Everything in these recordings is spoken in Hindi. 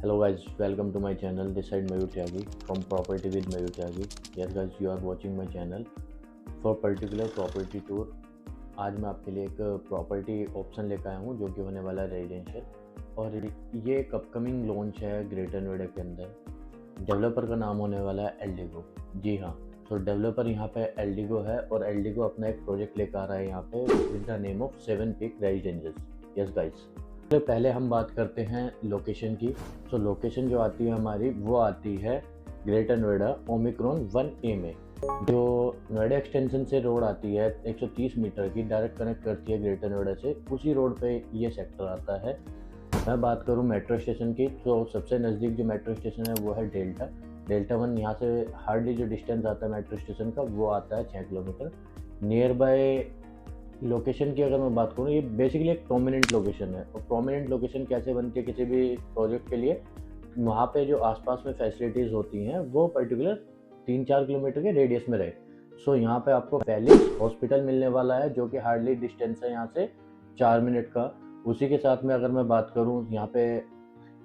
Hello guys, welcome to my channel. This side Mayur Tyagi from Property with Mayur Tyagi. Yes guys, you are watching my channel for particular property tour. आज मैं आपके लिए एक प्रॉपर्टी ऑप्शन लेकर आया हूँ जो कि होने वाला है रेजिडेंशियल, और ये एक अपकमिंग लॉन्च है ग्रेटर नोएडा के अंदर। डेवलपर का नाम होने वाला है एल्डिगो। जी हाँ, तो डेवलपर यहाँ पे एल्डिगो है और एल्डिगो अपना एक प्रोजेक्ट लेकर आ रहा है यहाँ पे with the name of 7 peak residences. Yes guys, तो पहले हम बात करते हैं लोकेशन की। तो लोकेशन जो आती है हमारी वो आती है ग्रेटर नोएडा ओमिक्रॉन 1A में, जो नोएडा एक्सटेंशन से रोड आती है 130 मीटर की, डायरेक्ट कनेक्ट करती है ग्रेटर नोएडा से। उसी रोड पे ये सेक्टर आता है। मैं बात करूँ मेट्रो स्टेशन की, तो सबसे नज़दीक जो मेट्रो स्टेशन है वो है डेल्टा 1। यहाँ से हार्डली जो डिस्टेंस आता है मेट्रो स्टेशन का वो आता है 6 किलोमीटर। नियर बाय लोकेशन की अगर मैं बात करूँ, ये बेसिकली एक प्रोमिनेंट लोकेशन है। और प्रोमिनेंट लोकेशन कैसे बनती है किसी भी प्रोजेक्ट के लिए, वहाँ पे जो आसपास में फैसिलिटीज़ होती हैं वो पर्टिकुलर 3-4 किलोमीटर के रेडियस में रहे। सो यहाँ पे आपको फेलिक्स हॉस्पिटल मिलने वाला है जो कि हार्डली डिस्टेंस है यहाँ से 4 मिनट का। उसी के साथ में अगर मैं बात करूँ, यहाँ पे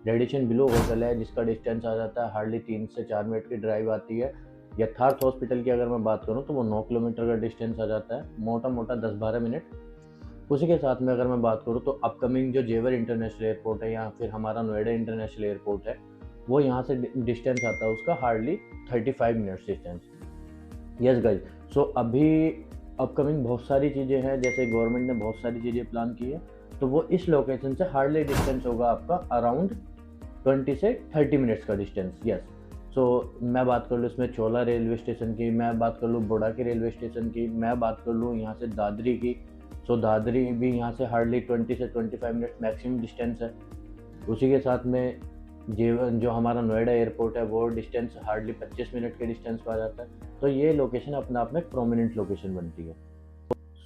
रेडिएशन बिलो होटल है जिसका डिस्टेंस आ जाता है हार्डली 3 से 4 मिनट की ड्राइव आती है। यथार्थ हॉस्पिटल की अगर मैं बात करूं तो वो 9 किलोमीटर का डिस्टेंस आ जाता है, मोटा मोटा 10-12 मिनट। उसी के साथ में अगर मैं बात करूं तो अपकमिंग जो जेवर इंटरनेशनल एयरपोर्ट है या फिर हमारा नोएडा इंटरनेशनल एयरपोर्ट है, वो यहाँ से डिस्टेंस आता है उसका hardly 35 minutes distance. Yes guys, so अभी अपकमिंग बहुत सारी चीज़ें हैं, जैसे गवर्नमेंट ने बहुत सारी चीज़ें प्लान की है, तो वो इस लोकेशन से हार्डली डिस्टेंस होगा आपका अराउंड 20 से 30 मिनट्स का डिस्टेंस। यस, सो मैं बात कर लूँ इसमें चोला रेलवे स्टेशन की, मैं बात कर लूँ बोडाकी रेलवे स्टेशन की, मैं बात कर लूँ यहाँ से दादरी की। सो दादरी भी यहाँ से हार्डली 20 से 25 मिनट्स मैक्सिमम डिस्टेंस है। उसी के साथ में जो हमारा नोएडा एयरपोर्ट है वो डिस्टेंस हार्डली 25 मिनट के डिस्टेंस पर आ जाता है। तो ये लोकेशन अपने आप में एक प्रोमिनेंट लोकेशन बनती है।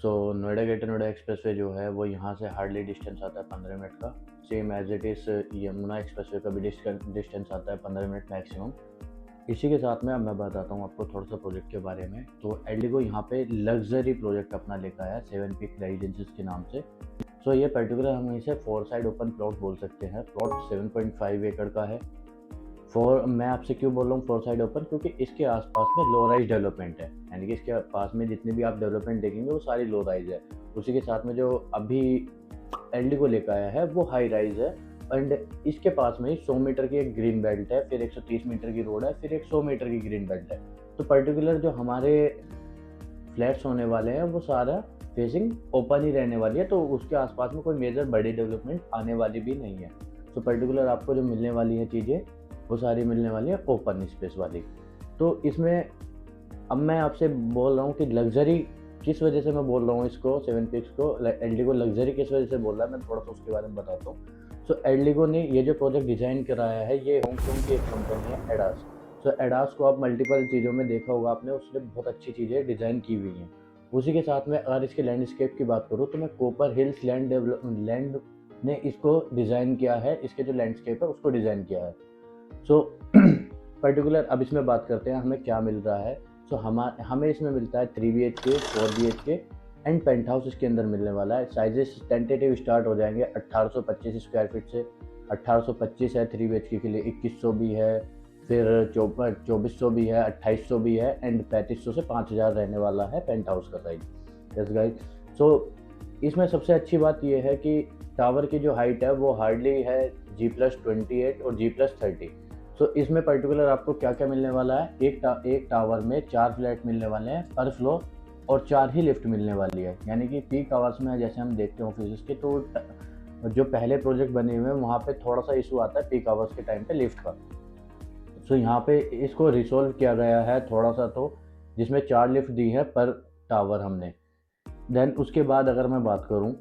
सो नोएडा ग्रेटर नोएडा एक्सप्रेसवे जो है वो यहाँ से हार्डली डिस्टेंस आता है 15 मिनट का। Same as it is Yamuna expressway का भी डिस्टेंस आता है 15 मिनट मैक्सिमम। इसी के साथ में अब मैं बताता हूँ आपको थोड़ा सा प्रोजेक्ट के बारे में। तो एल्डिगो यहाँ पे लग्जरी प्रोजेक्ट अपना लेकर आया 7 पीक रेजिडेंसेस के नाम से। सो ये पर्टिकुलर हम इसे 4 साइड ओपन प्लॉट बोल सकते हैं। प्लॉट 7.5 एकड़ का है। मैं आपसे क्यों बोल रहा हूँ 4 साइड ओपन, क्योंकि इसके आसपास में लो राइज डेवलपमेंट है, यानी कि इसके पास में जितनी भी आप डेवलपमेंट देखेंगे वो सारी लो राइज है। उसी के साथ में जो अभी एल्डिगो लेकर आया है वो हाई राइज है। एंड इसके पास में ही 100 मीटर की एक ग्रीन बेल्ट है, फिर 130 मीटर की रोड है, फिर एक 100 मीटर की ग्रीन बेल्ट है। तो पर्टिकुलर जो हमारे फ्लैट्स होने वाले हैं वो सारा फेसिंग ओपन ही रहने वाली है, तो उसके आसपास में कोई मेजर बड़ी डेवलपमेंट आने वाली भी नहीं है। तो पर्टिकुलर आपको जो मिलने वाली है चीज़ें वो सारी मिलने वाली है ओपन स्पेस वाली। तो इसमें अब मैं आपसे बोल रहा हूँ कि लग्जरी किस वजह से मैं बोल रहा हूँ इसको, 7 पीक्स को एल्डिगो लग्जरी किस वजह से बोल रहा है, मैं थोड़ा सा उसके बारे में बताता हूँ। सो एल्डिगो ने ये जो प्रोजेक्ट डिज़ाइन कराया है ये होंगकोंग की एक कंपनी है एडास। सो एडास को आप मल्टीपल चीज़ों में देखा होगा आपने, उसने बहुत अच्छी चीज़ें डिज़ाइन की हुई हैं। उसी के साथ में अगर इसके लैंडस्केप की बात करूँ तो मैं कोपर हिल्स लैंड ने इसको डिज़ाइन किया है, इसके जो लैंडस्केप है उसको डिज़ाइन किया है। सो पर्टिकुलर अब इसमें बात करते हैं हमें क्या मिल रहा है। सो हमें इसमें मिलता है 3 BHK 4 BHK and penthouse इसके अंदर मिलने वाला है। साइजेस टेंटेटिव स्टार्ट हो जाएंगे 1825 स्क्वायर फीट से। 1825 है 3 BHK के लिए, 2100 भी है, फिर 2400 भी है, 2800 भी है, एंड 3500 से 5000 रहने वाला है पेंट हाउस का साइज। यस गाइस, सो इसमें सबसे अच्छी बात यह है कि टावर की जो हाइट है वो हार्डली है G+28 और G+30। सो इसमें पर्टिकुलर आपको क्या क्या मिलने वाला है, एक टावर में 4 फ्लैट मिलने वाले हैं पर फ्लोर और 4 ही लिफ्ट मिलने वाली है। यानी कि पीक आवर्स में जैसे हम देखते हैं ऑफिस के, तो जो पहले प्रोजेक्ट बने हुए हैं वहाँ पे थोड़ा सा इशू आता है पीक आवर्स के टाइम पे लिफ्ट का। सो यहाँ पे इसको रिसोल्व किया गया है थोड़ा सा, तो जिसमें 4 लिफ्ट दी है पर टावर हमने। देन उसके बाद अगर मैं बात करूँ,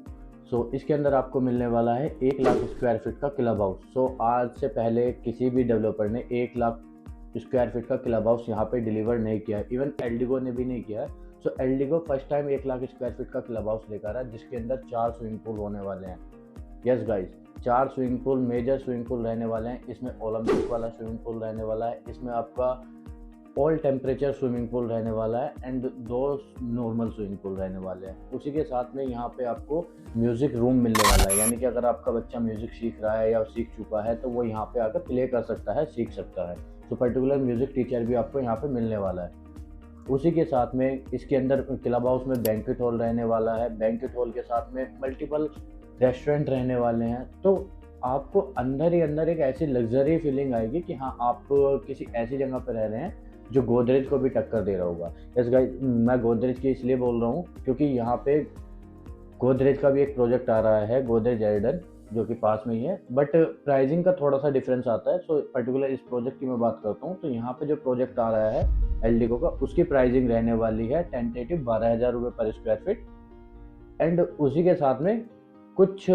सो इसके अंदर आपको मिलने वाला है 1 लाख स्क्वायर फीट का क्लब हाउस। सो आज से पहले किसी भी डेवलपर ने 1 लाख स्क्वायर फीट का क्लब हाउस यहाँ पे डिलीवर नहीं किया है, इवन एल्डिगो ने भी नहीं किया है। So Eldeco first time 1 lakh square feet का क्लब हाउस लेकर आ रहा है जिसके अंदर 4 स्विमिंग पूल होने वाले हैं। Yes guys, 4 swimming pool, major swimming pool रहने वाले हैं। इसमें ओलंपिक वाला स्विमिंग पूल रहने वाला है, इसमें आपका ऑल टेम्परेचर स्विमिंग पूल रहने वाला है एंड 2 नॉर्मल स्विमिंग पूल रहने वाले हैं। उसी के साथ में यहाँ पे आपको म्यूज़िक रूम मिलने वाला है, यानी कि अगर आपका बच्चा म्यूज़िक सीख रहा है या सीख चुका है तो वो यहाँ पे आकर प्ले कर सकता है, सीख सकता है। तो पर्टिकुलर म्यूज़िक टीचर भी आपको यहाँ पे मिलने वाला है। उसी के साथ में इसके अंदर क्लब हाउस में बैंक्वेट हॉल रहने वाला है। बैंक्वेट हॉल के साथ में मल्टीपल रेस्टोरेंट रहने वाले हैं। तो आपको अंदर ही अंदर एक ऐसी लग्जरी फीलिंग आएगी कि हाँ, आप किसी ऐसी जगह पर रह रहे हैं जो गोदरेज को भी टक्कर दे रहा होगा। यस गाइस, मैं गोदरेज की इसलिए बोल रहा हूँ क्योंकि यहाँ पे गोदरेज का भी एक प्रोजेक्ट आ रहा है, गोदरेज एल्डन, जो कि पास में ही है, बट प्राइसिंग का थोड़ा सा डिफरेंस आता है। सो पर्टिकुलर इस प्रोजेक्ट की मैं बात करता हूँ तो यहाँ पे जो प्रोजेक्ट आ रहा है एल्डिको का, उसकी प्राइसिंग रहने वाली है टेंटेटिव 12,000 रुपये पर स्क्वायर फीट एंड उसी के साथ में कुछ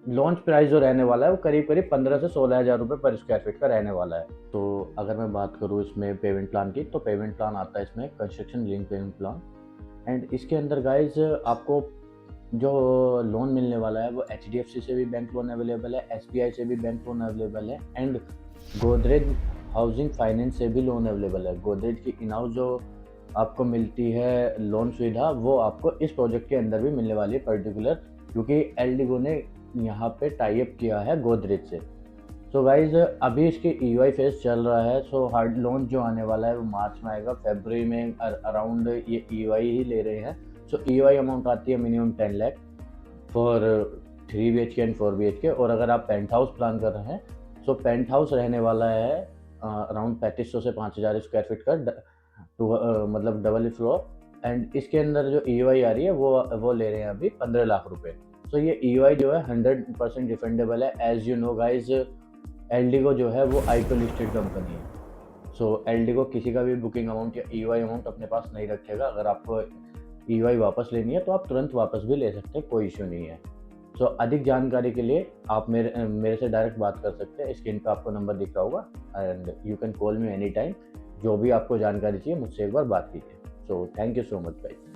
लॉन्च प्राइस जो रहने वाला है वो करीब करीब 15 से 16,000 रुपये पर स्क्वायर फीट का रहने वाला है। तो अगर मैं बात करूँ इसमें पेमेंट प्लान की, तो पेमेंट प्लान आता है इसमें construction link payment plan and इसके अंदर गाइज आपको जो लोन मिलने वाला है वो HDFC से भी बैंक लोन अवेलेबल है, SBI से भी बैंक लोन अवेलेबल है एंड गोदरेज हाउसिंग फाइनेंस से भी लोन अवेलेबल है। गोदरेज की इन हाउस जो आपको मिलती है लोन सुविधा वो आपको इस प्रोजेक्ट के अंदर भी मिलने वाली है पर्टिकुलर, क्योंकि एल्डिगो ने यहाँ पे टाई अप किया है गोदरेज से। सो गाइज अभी इसकी EOI फेज चल रहा है। सो हार्ड लॉन्च जो आने वाला है वो मार्च में आएगा, फरवरी में अराउंड ये EOI ही ले रहे हैं। सो EOI अमाउंट आती है minimum 10 lakh for 3 BHK and 4 BHK। और अगर आप पेंट हाउस प्लान कर रहे हैं सो पेंट हाउस रहने वाला है अराउंड 3500 से 5,000 स्क्वायर फीट का मतलब डबल फ्लोर एंड इसके अंदर जो EOI आ रही है वो ले रहे हैं अभी 15 लाख रुपए। तो ये EOI जो है 100% रिफंडेबल है। एज यू नो गाइज, एल्डिगो जो है वो IPO लिस्टेड कंपनी है। सो एल्डिगो किसी का भी बुकिंग अमाउंट या EOI अमाउंट अपने पास नहीं रखेगा। अगर आपको EOI वापस लेनी है तो आप तुरंत वापस भी ले सकते हैं, कोई इश्यू नहीं है। सो अधिक जानकारी के लिए आप मेरे से डायरेक्ट बात कर सकते हैं। स्क्रीन पे आपको नंबर दिख रहा होगा and you can call me any time. जो भी आपको जानकारी चाहिए मुझसे एक बार बात कीजिए। So thank you so much guys.